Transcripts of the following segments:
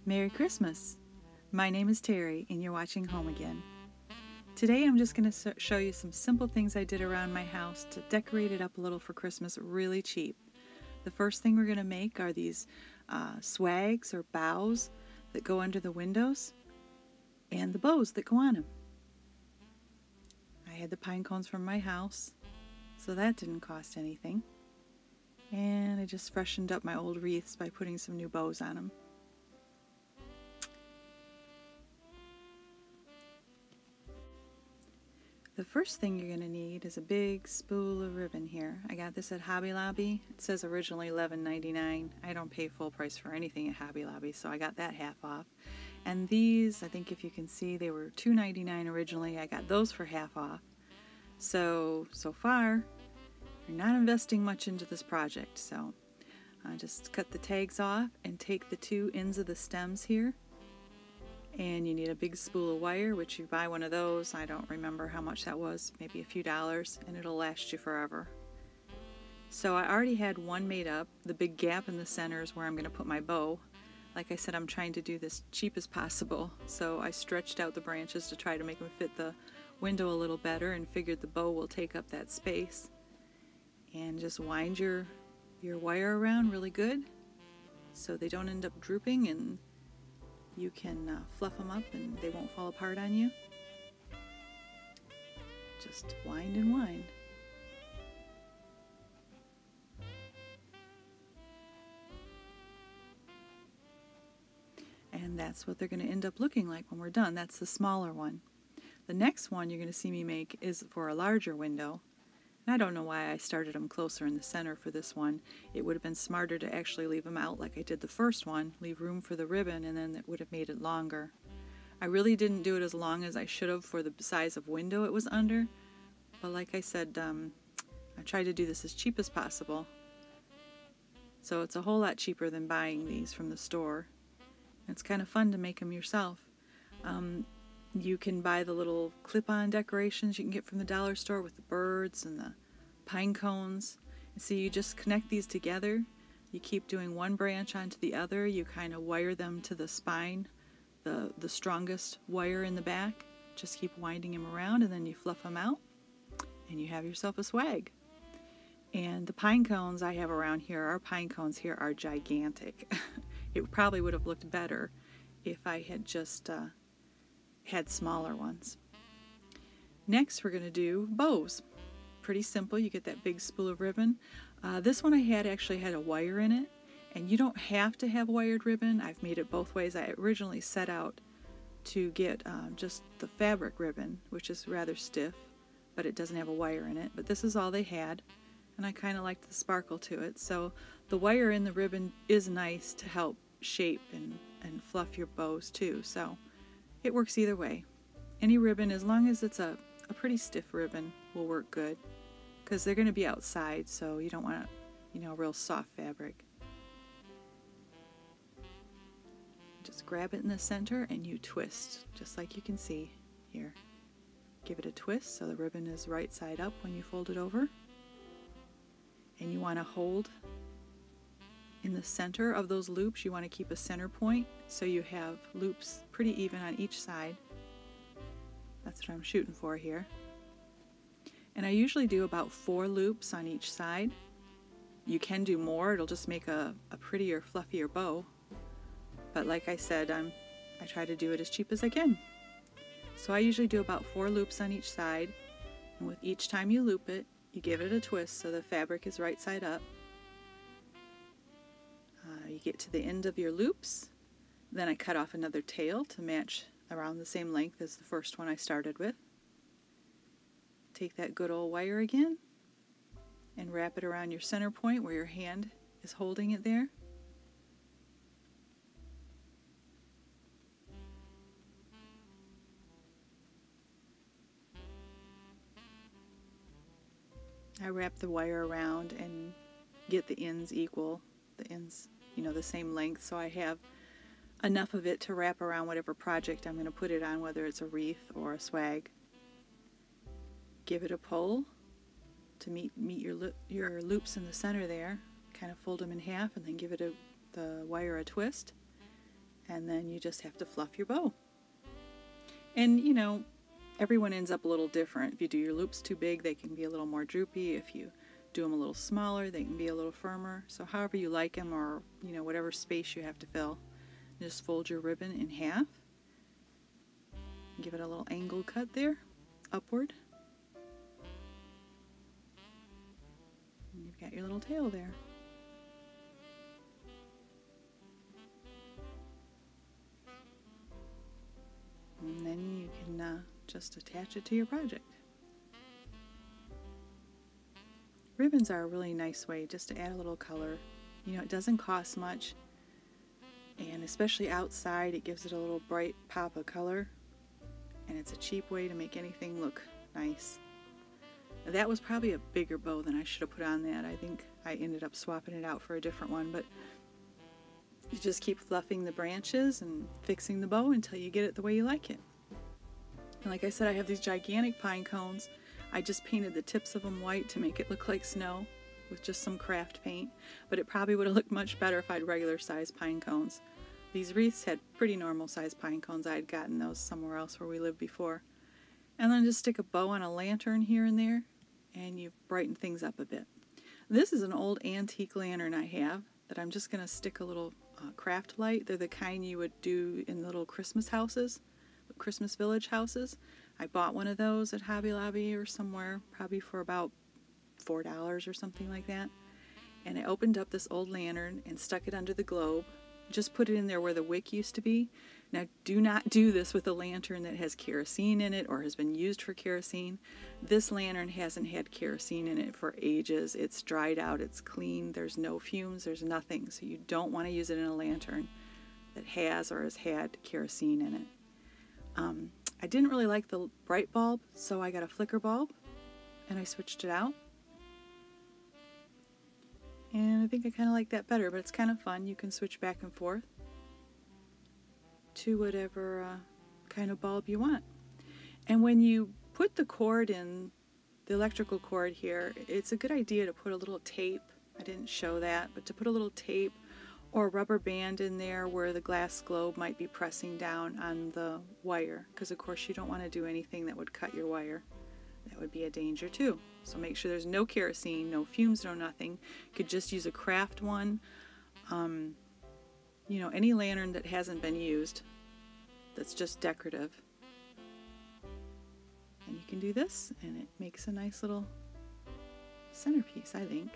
Merry Christmas! My name is Terry and you're watching Home Again. Today I'm just going to show you some simple things I did around my house to decorate it up a little for Christmas really cheap. The first thing we're going to make are these swags or boughs that go under the windows and the bows that go on them. I had the pine cones from my house, so that didn't cost anything. And I just freshened up my old wreaths by putting some new bows on them. The first thing you're going to need is a big spool of ribbon here. I got this at Hobby Lobby. It says originally $11.99. I don't pay full price for anything at Hobby Lobby, so I got that half off. And these, I think if you can see, they were $2.99 originally. I got those for half off. So far, you're not investing much into this project. So just cut the tags off and take the two ends of the stems here. And you need a big spool of wire, which you buy one of those. I don't remember how much that was, maybe a few dollars, and it'll last you forever. So I already had one made up. The big gap in the center is where I'm going to put my bow. Like I said, I'm trying to do this cheap as possible, so I stretched out the branches to try to make them fit the window a little better and figured the bow will take up that space. And just wind your wire around really good so they don't end up drooping, and you can fluff them up and they won't fall apart on you. Just wind and wind. And that's what they're going to end up looking like when we're done. That's the smaller one. The next one you're going to see me make is for a larger window. And I don't know why I started them closer in the center for this one. It would have been smarter to actually leave them out like I did the first one, leave room for the ribbon, and then it would have made it longer. I really didn't do it as long as I should have for the size of window it was under, but like I said, I tried to do this as cheap as possible. So it's a whole lot cheaper than buying these from the store. It's kind of fun to make them yourself. You can buy the little clip-on decorations you can get from the dollar store with the birds and the pine cones. And so you just connect these together. You keep doing one branch onto the other. You kind of wire them to the spine, the strongest wire in the back. Just keep winding them around, and then you fluff them out and you have yourself a swag. And the pine cones I have around here, our pine cones here are gigantic. It probably would have looked better if I had just had smaller ones. Next we're going to do bows. Pretty simple. You get that big spool of ribbon. This one I had actually had a wire in it, and you don't have to have wired ribbon. I've made it both ways. I originally set out to get just the fabric ribbon, which is rather stiff, but it doesn't have a wire in it. But this is all they had, and I kind of liked the sparkle to it. So the wire in the ribbon is nice to help shape and fluff your bows too. So it works either way. Any ribbon, as long as it's a pretty stiff ribbon, will work good, because they're going to be outside, so you don't want, real soft fabric. Just grab it in the center and you twist, just like you can see here. Give it a twist so the ribbon is right side up when you fold it over. And you want to hold in the center of those loops. You want to keep a center point so you have loops pretty even on each side. That's what I'm shooting for here. And I usually do about 4 loops on each side. You can do more, it'll just make a prettier, fluffier bow. But like I said, I try to do it as cheap as I can. So I usually do about 4 loops on each side, and with each time you loop it, you give it a twist so the fabric is right side up. You get to the end of your loops, then I cut off another tail to match around the same length as the first one I started with. Take that good old wire again and wrap it around your center point where your hand is holding it there. I wrap the wire around and get the ends equal, the ends, the same length, so I have enough of it to wrap around whatever project I'm going to put it on, whether it's a wreath or a swag. Give it a pull to meet your loops in the center there. Kind of fold them in half and then give it the wire a twist, and then you just have to fluff your bow. And you know, everyone ends up a little different. If you do your loops too big, they can be a little more droopy. If you do them a little smaller, they can be a little firmer. So however you like them, or you know, whatever space you have to fill. Just fold your ribbon in half. Give it a little angle cut there, upward. And you've got your little tail there. And then you can just attach it to your project. Ribbons are a really nice way just to add a little color. You know, it doesn't cost much, and especially outside it gives it a little bright pop of color, and it's a cheap way to make anything look nice. Now, that was probably a bigger bow than I should have put on that. I think I ended up swapping it out for a different one, but you just keep fluffing the branches and fixing the bow until you get it the way you like it. And like I said, I have these gigantic pine cones. I just painted the tips of them white to make it look like snow with just some craft paint, but it probably would have looked much better if I had regular sized pine cones. These wreaths had pretty normal sized pine cones. I had gotten those somewhere else where we lived before. And then just stick a bow on a lantern here and there, and you brighten things up a bit. This is an old antique lantern I have that I'm just going to stick a little craft light. They're the kind you would do in little Christmas houses, Christmas village houses. I bought one of those at Hobby Lobby or somewhere, probably for about $4 or something like that. And I opened up this old lantern and stuck it under the globe. Just put it in there where the wick used to be. Now, do not do this with a lantern that has kerosene in it or has been used for kerosene. This lantern hasn't had kerosene in it for ages. It's dried out, it's clean, there's no fumes, there's nothing. So you don't want to use it in a lantern that has or has had kerosene in it. I didn't really like the bright bulb, so I got a flicker bulb and I switched it out. And I think I kind of like that better, but it's kind of fun. You can switch back and forth to whatever kind of bulb you want. And when you put the cord in, the electrical cord here, it's a good idea to put a little tape. I didn't show that, but to put a little tape or a rubber band in there where the glass globe might be pressing down on the wire, because of course you don't want to do anything that would cut your wire. That would be a danger too. So make sure there's no kerosene, no fumes, no nothing. You could just use a craft one. You know, any lantern that hasn't been used, that's just decorative. And you can do this, and it makes a nice little centerpiece, I think.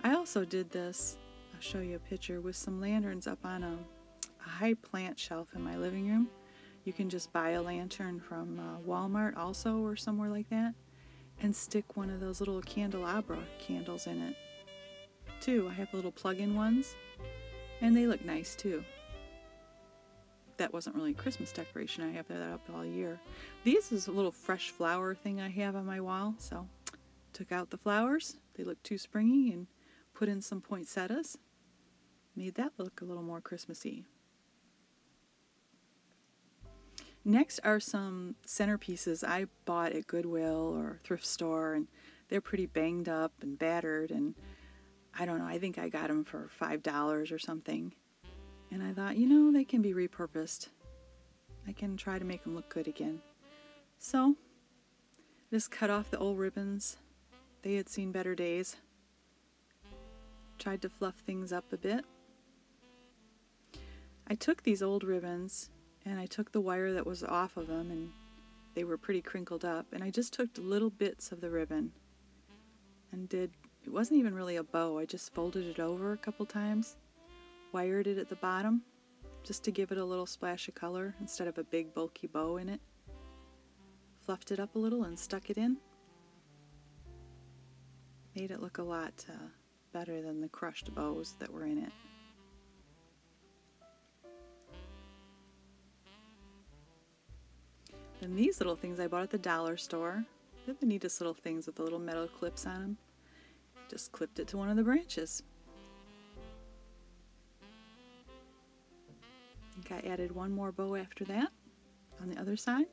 I also did this, I'll show you a picture, with some lanterns up on a high plant shelf in my living room. You can just buy a lantern from Walmart also, or somewhere like that, and stick one of those little candelabra candles in it too. I have little plug-in ones, and they look nice too. That wasn't really a Christmas decoration. I have that up all year. This is a little fresh flower thing I have on my wall, so took out the flowers. They look too springy, and put in some poinsettias. Made that look a little more Christmassy. Next are some centerpieces I bought at Goodwill or thrift store, and they're pretty banged up and battered, and I don't know, I think I got them for $5 or something. And I thought, you know, they can be repurposed. I can try to make them look good again. So, just cut off the old ribbons. They had seen better days. Tried to fluff things up a bit. I took these old ribbons and I took the wire that was off of them, and they were pretty crinkled up, and I just took little bits of the ribbon and it wasn't even really a bow. I just folded it over a couple times, wired it at the bottom just to give it a little splash of color instead of a big bulky bow in it. Fluffed it up a little and stuck it in. Made it look a lot better than the crushed bows that were in it. And these little things I bought at the dollar store. They're the neatest little things with the little metal clips on them. Just clipped it to one of the branches. I think I added one more bow after that on the other side.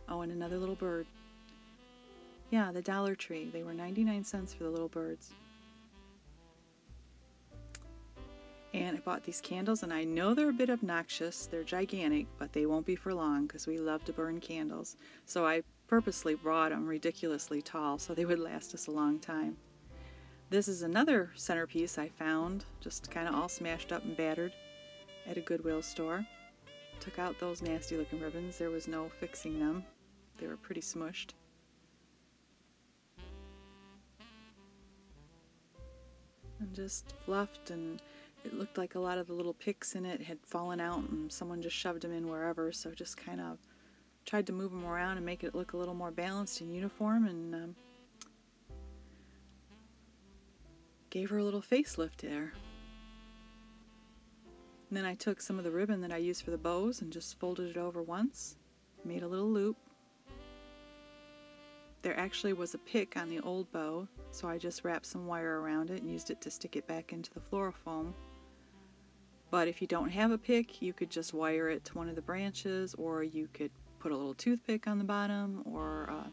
Oh, and another little bird. Yeah, the Dollar Tree. They were 99 cents for the little birds. And I bought these candles, and I know they're a bit obnoxious. They're gigantic, but they won't be for long because we love to burn candles. So I purposely brought them ridiculously tall so they would last us a long time. This is another centerpiece I found, just kind of all smashed up and battered at a Goodwill store. Took out those nasty looking ribbons. There was no fixing them. They were pretty smushed. And just fluffed, and it looked like a lot of the little picks in it had fallen out and someone just shoved them in wherever, so just kind of tried to move them around and make it look a little more balanced and uniform, and gave her a little facelift there. And then I took some of the ribbon that I used for the bows and just folded it over once, made a little loop. There actually was a pick on the old bow, so I just wrapped some wire around it and used it to stick it back into the floral foam. But if you don't have a pick, you could just wire it to one of the branches, or you could put a little toothpick on the bottom, or a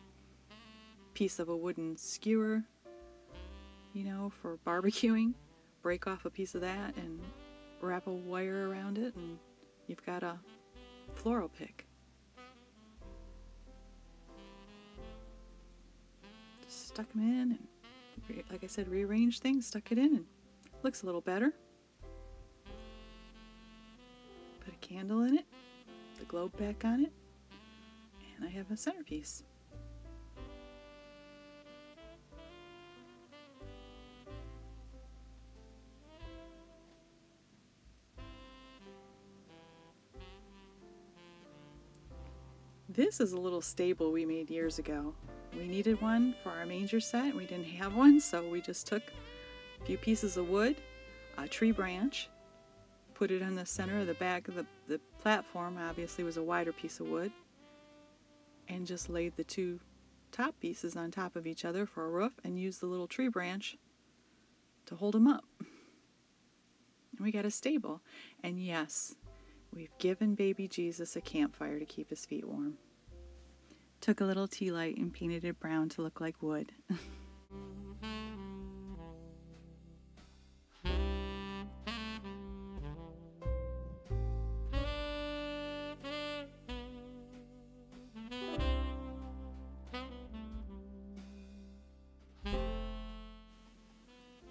piece of a wooden skewer, you know, for barbecuing. Break off a piece of that and wrap a wire around it, and you've got a floral pick. Just stuck them in, and like I said, rearranged things, stuck it in, and looks a little better. Put a candle in it, the globe back on it, and I have a centerpiece. This is a little stable we made years ago. We needed one for our manger set, and we didn't have one, so we just took a few pieces of wood, a tree branch, put it in the center of the back of the platform, obviously was a wider piece of wood, and just laid the two top pieces on top of each other for a roof, and used the little tree branch to hold them up. And we got a stable. And yes, we've given baby Jesus a campfire to keep his feet warm. Took a little tea light and painted it brown to look like wood.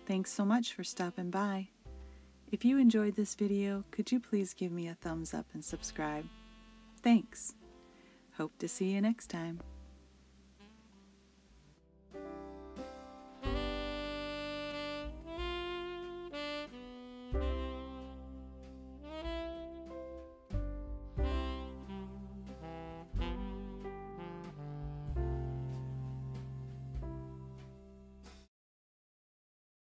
Thanks so much for stopping by. If you enjoyed this video, could you please give me a thumbs up and subscribe? Thanks. Hope to see you next time.